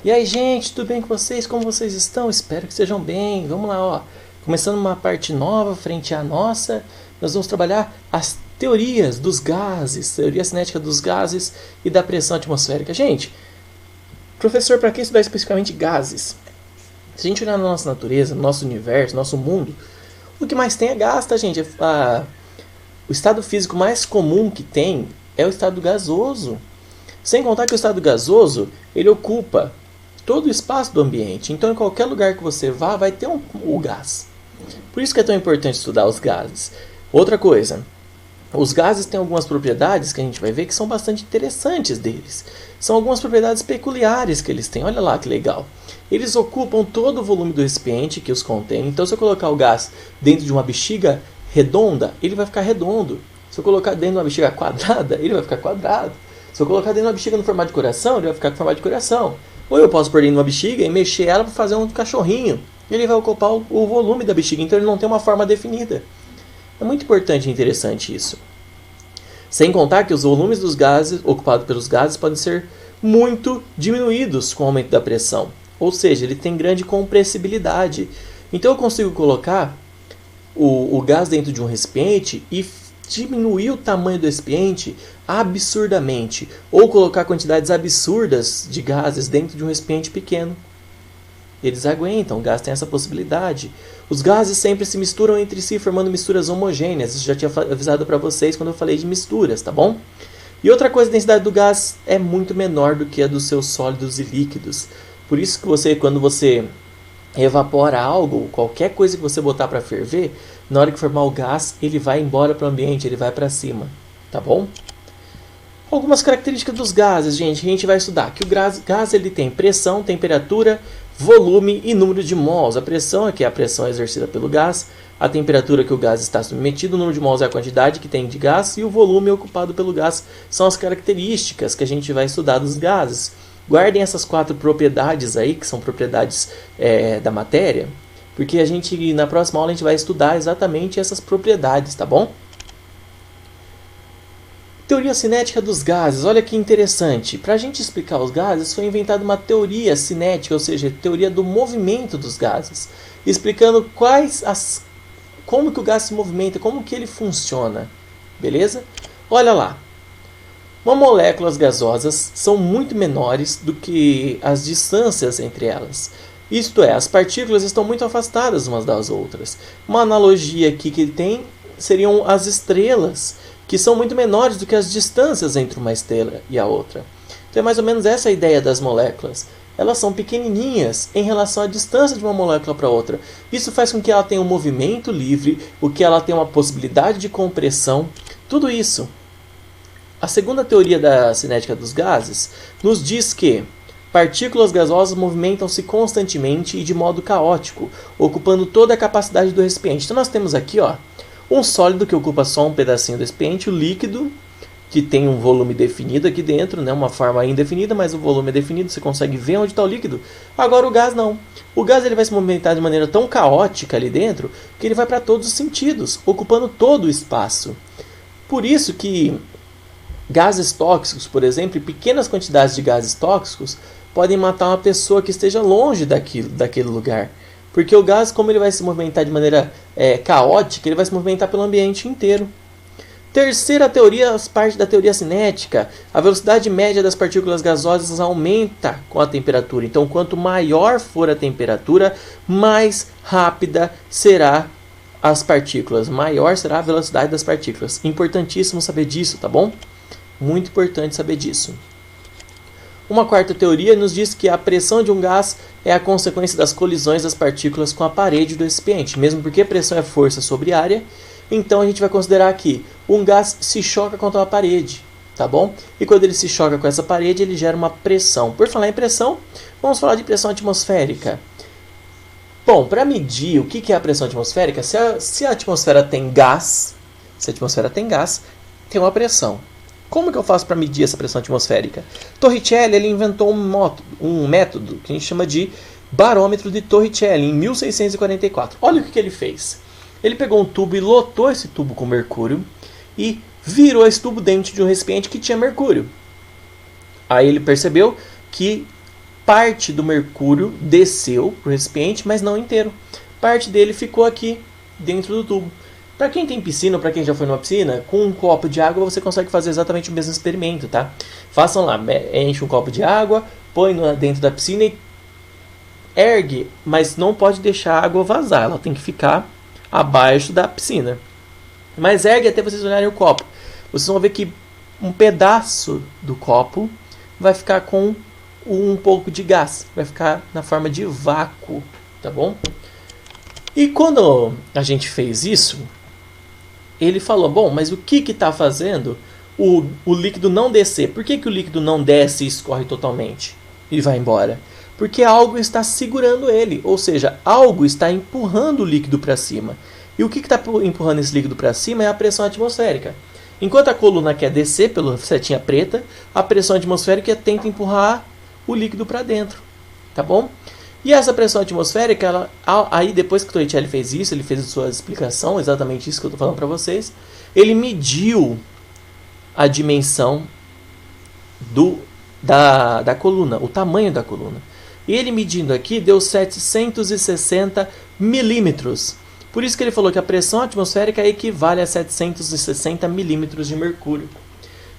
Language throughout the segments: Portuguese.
E aí, gente, tudo bem com vocês? Como vocês estão? Espero que estejam bem. Vamos lá, ó. Começando uma parte nova frente à nossa, nós vamos trabalhar as teorias dos gases, teoria cinética dos gases e da pressão atmosférica. Gente, professor, para que estudar especificamente gases? Se a gente olhar na nossa natureza, no nosso universo, no nosso mundo, o que mais tem é gás, tá, gente? O estado físico mais comum que tem é o estado gasoso. Sem contar que o estado gasoso, ele ocupa todo o espaço do ambiente. Então, em qualquer lugar que você vá, vai ter o gás. Por isso que é tão importante estudar os gases. Outra coisa, os gases têm algumas propriedades que a gente vai ver que são bastante interessantes deles. São algumas propriedades peculiares que eles têm. Olha lá que legal. Eles ocupam todo o volume do recipiente que os contém. Então, se eu colocar o gás dentro de uma bexiga redonda, ele vai ficar redondo. Se eu colocar dentro de uma bexiga quadrada, ele vai ficar quadrado. Se eu colocar dentro de uma bexiga no formato de coração, ele vai ficar com formato de coração. Ou eu posso pôr dentro de uma bexiga e mexer ela para fazer um cachorrinho. Ele vai ocupar o volume da bexiga, então ele não tem uma forma definida. É muito importante e interessante isso. Sem contar que os volumes dos gases, ocupados pelos gases, podem ser muito diminuídos com o aumento da pressão. Ou seja, ele tem grande compressibilidade. Então eu consigo colocar o gás dentro de um recipiente e diminuir o tamanho do recipiente absurdamente, ou colocar quantidades absurdas de gases dentro de um recipiente pequeno. Eles aguentam, o gás tem essa possibilidade. Os gases sempre se misturam entre si, formando misturas homogêneas. Isso já tinha avisado para vocês quando eu falei de misturas, tá bom? E outra coisa, a densidade do gás é muito menor do que a dos seus sólidos e líquidos. Por isso que quando você evapora algo, qualquer coisa que você botar para ferver, na hora que formar o gás, ele vai embora para o ambiente, ele vai para cima, tá bom? Algumas características dos gases, gente, que a gente vai estudar. Que o gás ele tem pressão, temperatura, volume e número de mols. A pressão é a pressão exercida pelo gás, a temperatura que o gás está submetido, o número de mols é a quantidade que tem de gás e o volume ocupado pelo gás são as características que a gente vai estudar dos gases. Guardem essas 4 propriedades aí, que são propriedades da matéria, porque na próxima aula a gente vai estudar exatamente essas propriedades, tá bom? Teoria cinética dos gases, olha que interessante. Para a gente explicar os gases, foi inventada uma teoria cinética, ou seja, teoria do movimento dos gases, explicando como que o gás se movimenta, como que ele funciona, beleza? Olha lá. Moléculas gasosas são muito menores do que as distâncias entre elas. Isto é, as partículas estão muito afastadas umas das outras. Uma analogia aqui que tem seriam as estrelas, que são muito menores do que as distâncias entre uma estrela e a outra. Então é mais ou menos essa a ideia das moléculas. Elas são pequenininhas em relação à distância de uma molécula para outra. Isso faz com que ela tenha um movimento livre, o que ela tenha uma possibilidade de compressão. Tudo isso. A segunda teoria da cinética dos gases nos diz que partículas gasosas movimentam-se constantemente e de modo caótico, ocupando toda a capacidade do recipiente. Então nós temos aqui um sólido que ocupa só um pedacinho do recipiente, o líquido, que tem um volume definido aqui dentro, né? Uma forma indefinida, mas o volume é definido, você consegue ver onde está o líquido. Agora o gás não. O gás ele vai se movimentar de maneira tão caótica ali dentro que ele vai para todos os sentidos, ocupando todo o espaço. Por isso que gases tóxicos, por exemplo, pequenas quantidades de gases tóxicos podem matar uma pessoa que esteja longe daquele lugar. Porque o gás, como ele vai se movimentar de maneira caótica, ele vai se movimentar pelo ambiente inteiro. Terceira teoria, parte da teoria cinética. A velocidade média das partículas gasosas aumenta com a temperatura. Então, quanto maior for a temperatura, mais rápida será as partículas. Maior será a velocidade das partículas. Importantíssimo saber disso, tá bom? Muito importante saber disso. Uma quarta teoria nos diz que a pressão de um gás é a consequência das colisões das partículas com a parede do recipiente. Mesmo porque pressão é força sobre área, então a gente vai considerar que um gás se choca contra uma parede, tá bom? E quando ele se choca com essa parede, ele gera uma pressão. Por falar em pressão, vamos falar de pressão atmosférica. Bom, para medir o que é a pressão atmosférica, se a atmosfera tem gás, tem uma pressão. Como que eu faço para medir essa pressão atmosférica? Torricelli ele inventou um método que a gente chama de barômetro de Torricelli em 1644. Olha o que ele fez. Ele pegou um tubo e lotou esse tubo com mercúrio e virou esse tubo dentro de um recipiente que tinha mercúrio. Aí ele percebeu que parte do mercúrio desceu para o recipiente, mas não inteiro. Parte dele ficou aqui dentro do tubo. Para quem tem piscina ou para quem já foi numa piscina, com um copo de água você consegue fazer exatamente o mesmo experimento, tá? Façam lá, enche um copo de água, põe dentro da piscina e ergue, mas não pode deixar a água vazar, ela tem que ficar abaixo da piscina. Mas ergue até vocês olharem o copo. Vocês vão ver que um pedaço do copo vai ficar com um pouco de gás, vai ficar na forma de vácuo, tá bom? E quando a gente fez isso, ele falou, bom, mas o que está fazendo o líquido não descer? Por que o líquido não desce e escorre totalmente e vai embora? Porque algo está segurando ele, ou seja, algo está empurrando o líquido para cima. E o que está empurrando esse líquido para cima é a pressão atmosférica. Enquanto a coluna quer descer pela setinha preta, a pressão atmosférica tenta empurrar o líquido para dentro, tá bom? E essa pressão atmosférica, aí depois que o Torricelli fez isso, ele fez a sua explicação, exatamente isso que eu estou falando para vocês, ele mediu a dimensão da coluna, o tamanho da coluna. E ele medindo aqui deu 760 milímetros. Por isso que ele falou que a pressão atmosférica equivale a 760 milímetros de mercúrio.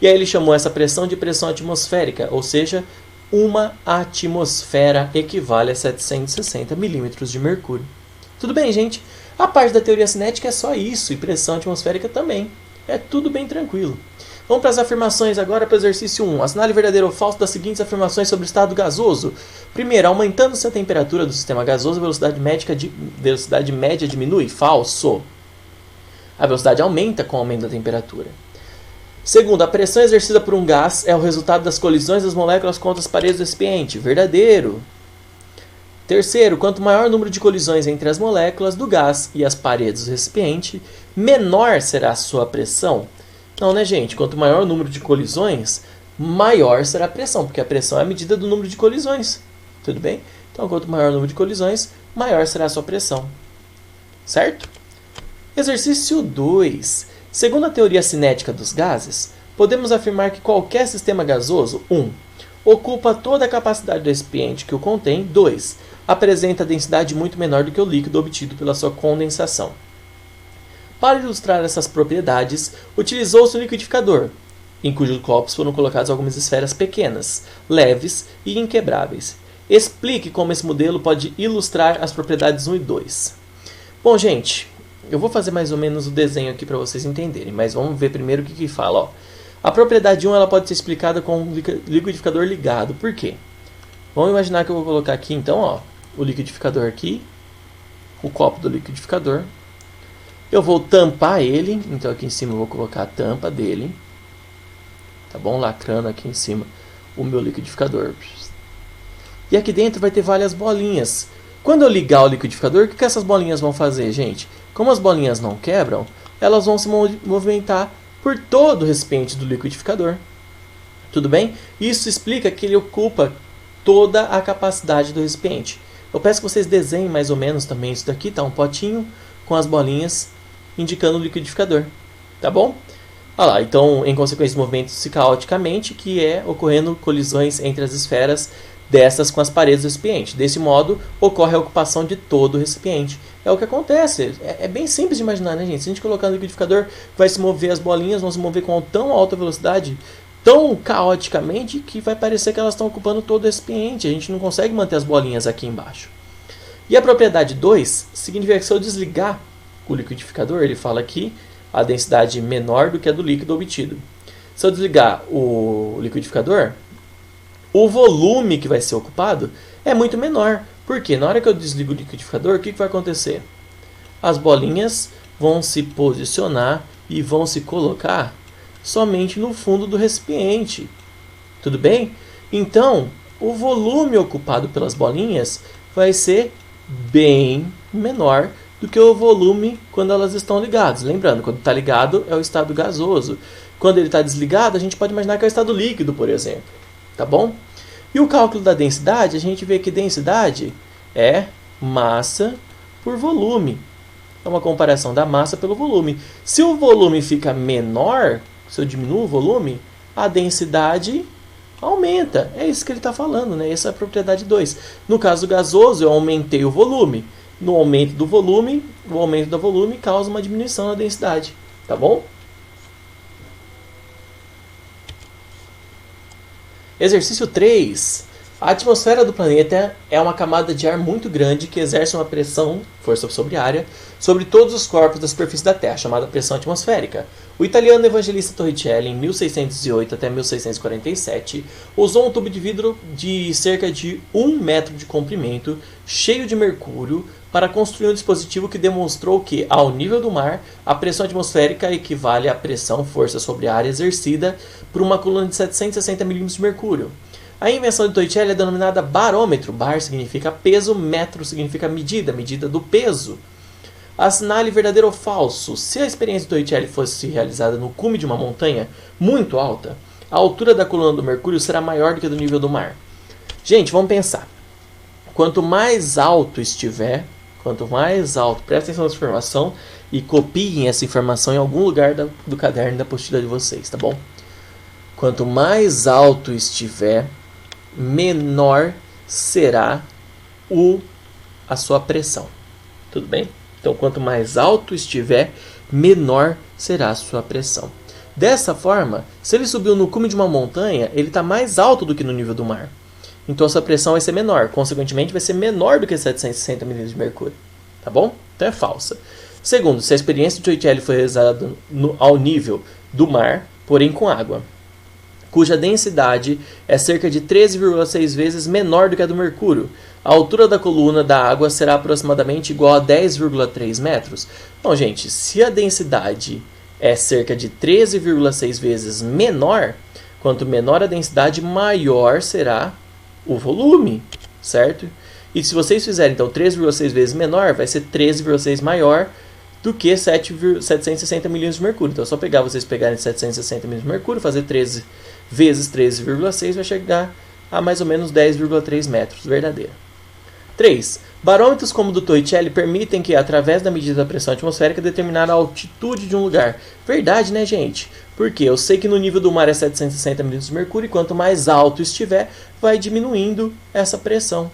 E aí ele chamou essa pressão de pressão atmosférica, ou seja, uma atmosfera equivale a 760 milímetros de mercúrio. Tudo bem, gente? A parte da teoria cinética é só isso, e pressão atmosférica também. É tudo bem tranquilo. Vamos para as afirmações agora para o exercício 1. Assinale verdadeiro ou falso das seguintes afirmações sobre o estado gasoso. Primeiro, aumentando-se a temperatura do sistema gasoso, a velocidade média diminui. Falso. A velocidade aumenta com o aumento da temperatura. Segundo, a pressão exercida por um gás é o resultado das colisões das moléculas contra as paredes do recipiente. Verdadeiro. Terceiro, quanto maior o número de colisões entre as moléculas do gás e as paredes do recipiente, menor será a sua pressão. Não, né, gente? Quanto maior o número de colisões, maior será a pressão, porque a pressão é a medida do número de colisões. Tudo bem? Então, quanto maior o número de colisões, maior será a sua pressão. Certo? Exercício 2. Segundo a teoria cinética dos gases, podemos afirmar que qualquer sistema gasoso, 1. Ocupa toda a capacidade do recipiente que o contém, 2. Apresenta densidade muito menor do que o líquido obtido pela sua condensação. Para ilustrar essas propriedades, utilizou-se um liquidificador, em cujos copos foram colocadas algumas esferas pequenas, leves e inquebráveis. Explique como esse modelo pode ilustrar as propriedades 1 e 2. Bom, gente, eu vou fazer mais ou menos o desenho aqui para vocês entenderem, mas vamos ver primeiro o que fala. Ó. A propriedade 1 ela pode ser explicada com um liquidificador ligado. Por quê? Vamos imaginar que eu vou colocar aqui, então, ó, o liquidificador aqui, o copo do liquidificador. Eu vou tampar ele, então aqui em cima eu vou colocar a tampa dele. Tá bom? Lacrando aqui em cima o meu liquidificador. E aqui dentro vai ter várias bolinhas. Quando eu ligar o liquidificador, o que essas bolinhas vão fazer, gente? Como as bolinhas não quebram, elas vão se movimentar por todo o recipiente do liquidificador. Tudo bem? Isso explica que ele ocupa toda a capacidade do recipiente. Eu peço que vocês desenhem mais ou menos também isso daqui, tá? Um potinho com as bolinhas indicando o liquidificador. Tá bom? Olha lá, então, em consequência, movimentam-se caoticamente, que é ocorrendo colisões entre as esferas dessas com as paredes do recipiente. Desse modo, ocorre a ocupação de todo o recipiente. É o que acontece. É bem simples de imaginar, né, gente? Se a gente colocar no liquidificador, vai se mover, as bolinhas vão se mover com tão alta velocidade, tão caoticamente, que vai parecer que elas estão ocupando todo o recipiente. A gente não consegue manter as bolinhas aqui embaixo. E a propriedade 2 significa que se eu desligar o liquidificador, ele fala aqui, a densidade menor do que a do líquido obtido. Se eu desligar o liquidificador, o volume que vai ser ocupado é muito menor. Por quê? Na hora que eu desligo o liquidificador, o que vai acontecer? As bolinhas vão se posicionar e vão se colocar somente no fundo do recipiente. Tudo bem? Então, o volume ocupado pelas bolinhas vai ser bem menor do que o volume quando elas estão ligadas. Lembrando, quando está ligado é o estado gasoso. Quando ele está desligado, a gente pode imaginar que é o estado líquido, por exemplo. Tá bom? E o cálculo da densidade, a gente vê que densidade é massa por volume. É uma comparação da massa pelo volume. Se o volume fica menor, se eu diminuo o volume, a densidade aumenta. É isso que ele está falando, né? Essa é a propriedade 2. No caso gasoso, eu aumentei o volume. No aumento do volume, o aumento do volume causa uma diminuição na densidade. Tá bom? Exercício 3. A atmosfera do planeta é uma camada de ar muito grande que exerce uma pressão, força sobre área, sobre todos os corpos da superfície da Terra, chamada pressão atmosférica. O italiano Evangelista Torricelli, em 1608 até 1647, usou um tubo de vidro de cerca de 1 metro de comprimento, cheio de mercúrio, para construir um dispositivo que demonstrou que, ao nível do mar, a pressão atmosférica equivale à pressão, força sobre área exercida por uma coluna de 760 milímetros de mercúrio. A invenção de Torricelli é denominada barômetro. Bar significa peso, metro significa medida, medida do peso. Assinale verdadeiro ou falso. Se a experiência de Torricelli fosse realizada no cume de uma montanha muito alta, a altura da coluna do mercúrio será maior do que a do nível do mar. Gente, vamos pensar. Quanto mais alto estiver, presta atenção nessa informação e copiem essa informação em algum lugar do caderno da apostila de vocês, tá bom? Quanto mais alto estiver, menor será a sua pressão. Tudo bem? Então, quanto mais alto estiver, menor será a sua pressão. Dessa forma, se ele subiu no cume de uma montanha, ele está mais alto do que no nível do mar. Então, a sua pressão vai ser menor. Consequentemente, vai ser menor do que 760 milímetros de mercúrio. Tá bom? Então, é falsa. Segundo, se a experiência de Torricelli foi realizada ao nível do mar, porém com água, cuja densidade é cerca de 13,6 vezes menor do que a do mercúrio. A altura da coluna da água será aproximadamente igual a 10,3 metros. Então, gente, se a densidade é cerca de 13,6 vezes menor, quanto menor a densidade, maior será o volume, certo? E se vocês fizerem, então, 13,6 vezes menor, vai ser 13,6 maior do que 760 milímetros de mercúrio. Então, é só vocês pegarem 760 milímetros de mercúrio, fazer 13 vezes 13,6 vai chegar a mais ou menos 10,3 metros, verdadeira. 3. Barômetros como o do Torricelli permitem que, através da medida da pressão atmosférica, determinar a altitude de um lugar. Verdade, né, gente? Porque eu sei que no nível do mar é 760 milímetros de mercúrio e quanto mais alto estiver, vai diminuindo essa pressão.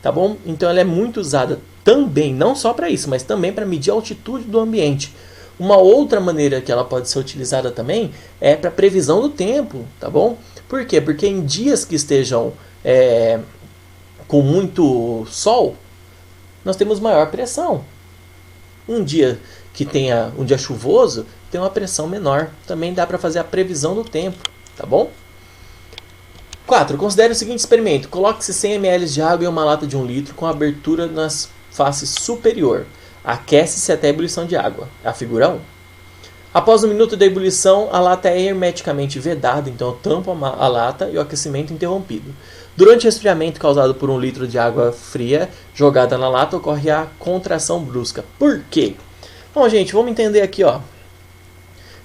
Tá bom? Então ela é muito usada também, não só para isso, mas também para medir a altitude do ambiente. Uma outra maneira que ela pode ser utilizada também é para previsão do tempo, tá bom? Por quê? Porque em dias que estejam com muito sol, nós temos maior pressão. Um dia que tenha um dia chuvoso, tem uma pressão menor. Também dá para fazer a previsão do tempo, tá bom? 4. Considere o seguinte experimento. Coloque-se 100 ml de água em uma lata de 1 litro com abertura nas faces superior. Aquece-se até a ebulição de água. A figura 1. Após um minuto da ebulição, a lata é hermeticamente vedada, então eu tampo a lata e o aquecimento interrompido. Durante o resfriamento causado por 1 litro de água fria jogada na lata, ocorre a contração brusca. Por quê? Bom, gente, vamos entender aqui, ó.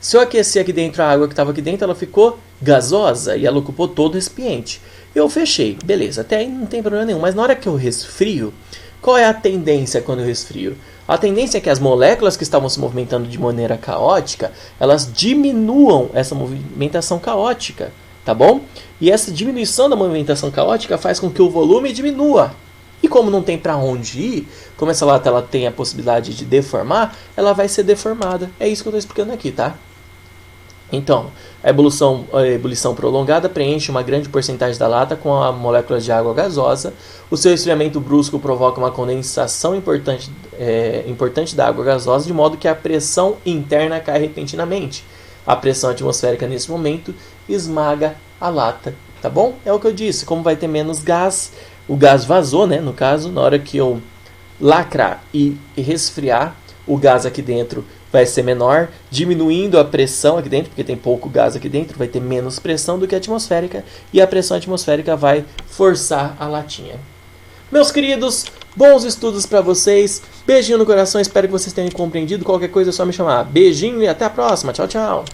Se eu aquecer aqui dentro a água que estava aqui dentro, ela ficou gasosa e ela ocupou todo o recipiente. Eu fechei, beleza, até aí não tem problema nenhum. Mas na hora que eu resfrio, qual é a tendência quando eu resfrio? A tendência é que as moléculas que estavam se movimentando de maneira caótica, elas diminuam essa movimentação caótica, tá bom? E essa diminuição da movimentação caótica faz com que o volume diminua. E como não tem para onde ir, como essa lata ela tem a possibilidade de deformar, ela vai ser deformada. É isso que eu estou explicando aqui, tá? Então, a ebulição prolongada preenche uma grande porcentagem da lata com a molécula de água gasosa. O seu esfriamento brusco provoca uma condensação importante da água gasosa, de modo que a pressão interna cai repentinamente. A pressão atmosférica, nesse momento, esmaga a lata. Tá bom? É o que eu disse. Como vai ter menos gás, o gás vazou, né? No caso, na hora que eu lacrar e resfriar, o gás aqui dentro vai ser menor, diminuindo a pressão aqui dentro, porque tem pouco gás aqui dentro, vai ter menos pressão do que a atmosférica, e a pressão atmosférica vai forçar a latinha. Meus queridos, bons estudos para vocês, beijinho no coração, espero que vocês tenham compreendido, qualquer coisa é só me chamar. Beijinho e até a próxima, tchau, tchau!